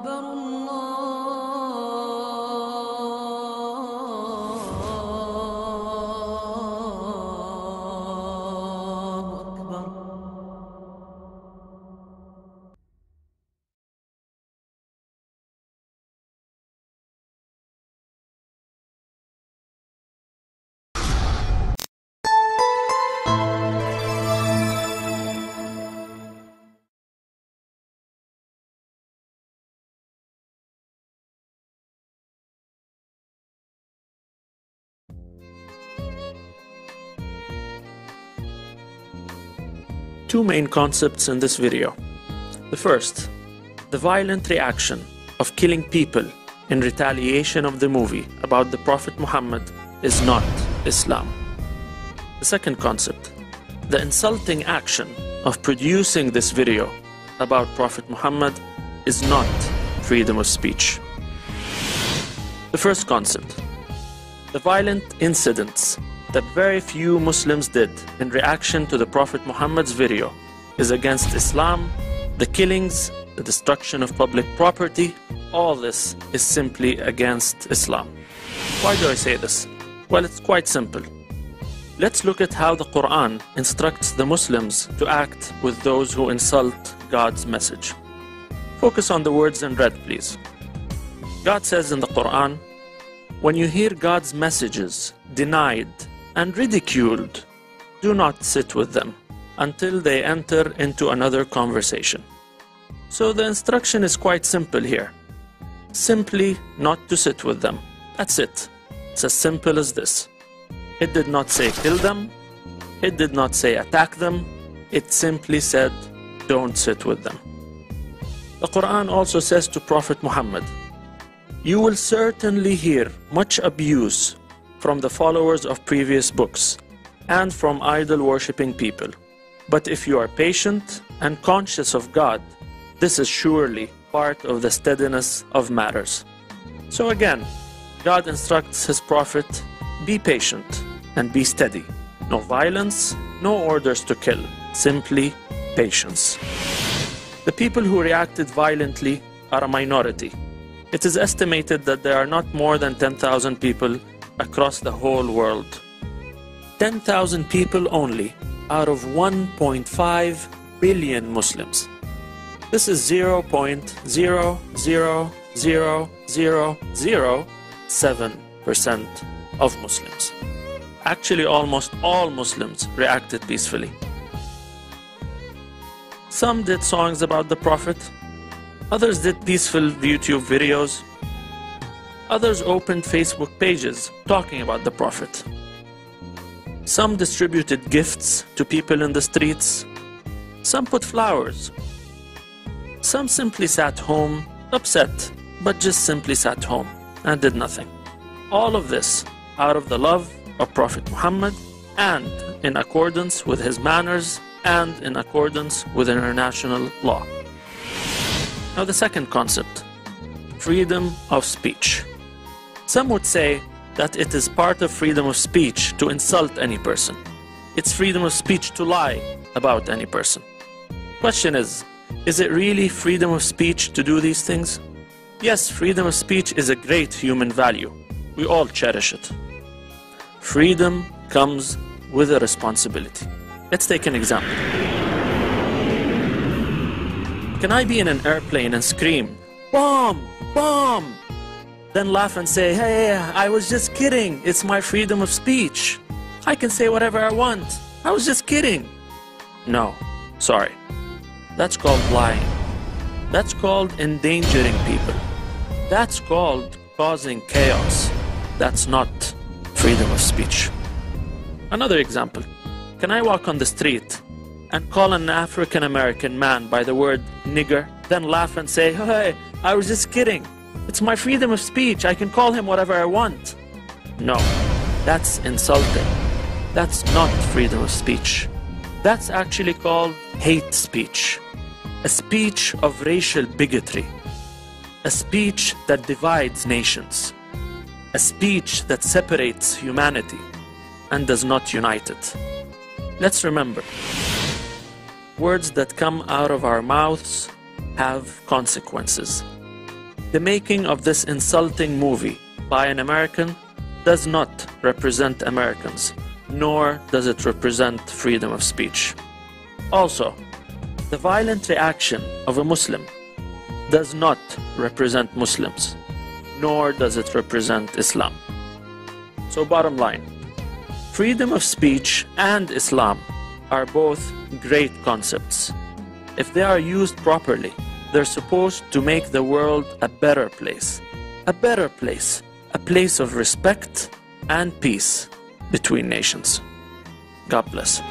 أكبر الله أكبر. Two main concepts in this video. The first, the violent reaction of killing people in retaliation of the movie about the Prophet Muhammad is not Islam. The second concept, the insulting action of producing this video about Prophet Muhammad is not freedom of speech. The first concept, the violent incidents that very few Muslims did in reaction to the Prophet Muhammad's video is against Islam, the killings, the destruction of public property. All this is simply against Islam. Why do I say this? Well, it's quite simple. Let's look at how the Quran instructs the Muslims to act with those who insult God's message. Focus on the words in red, please. God says in the Quran, when you hear God's messages denied and ridiculed, do not sit with them until they enter into another conversation. So the instruction is quite simple here. Simply not to sit with them. That's it. It's as simple as this. It did not say kill them. It did not say attack them. It simply said don't sit with them. The Quran also says to Prophet Muhammad, you will certainly hear much abuse from the followers of previous books and from idol-worshipping people. But if you are patient and conscious of God, this is surely part of the steadiness of matters. So again, God instructs His Prophet, be patient and be steady. No violence, no orders to kill, simply patience. The people who reacted violently are a minority. It is estimated that there are not more than 10,000 people across the whole world. 10,000 people only out of 1.5 billion Muslims. This is 0.00007% of Muslims. Actually, almost all Muslims reacted peacefully. Some did songs about the Prophet. Others did peaceful YouTube videos. Others opened Facebook pages talking about the Prophet. Some distributed gifts to people in the streets. Some put flowers. Some simply sat home, upset, but just simply sat home and did nothing. All of this out of the love of Prophet Muhammad and in accordance with his manners and in accordance with international law. Now the second concept, freedom of speech. Some would say that it is part of freedom of speech to insult any person. It's freedom of speech to lie about any person. Question is it really freedom of speech to do these things? Yes, freedom of speech is a great human value. We all cherish it. Freedom comes with a responsibility. Let's take an example. Can I be in an airplane and scream, bomb, bomb? Then laugh and say, hey, I was just kidding. It's my freedom of speech. I can say whatever I want. I was just kidding. No, sorry. That's called lying. That's called endangering people. That's called causing chaos. That's not freedom of speech. Another example. Can I walk on the street and call an African American man by the word nigger, then laugh and say, hey, I was just kidding. It's my freedom of speech. I can call him whatever I want. No, that's insulting. That's not freedom of speech. That's actually called hate speech. A speech of racial bigotry. A speech that divides nations. A speech that separates humanity and does not unite it. Let's remember, words that come out of our mouths have consequences. The making of this insulting movie by an American does not represent Americans, nor does it represent freedom of speech. Also, the violent reaction of a Muslim does not represent Muslims, nor does it represent Islam. So bottom line, freedom of speech and Islam are both great concepts. If they are used properly, they're supposed to make the world a better place, a place of respect and peace between nations. God bless.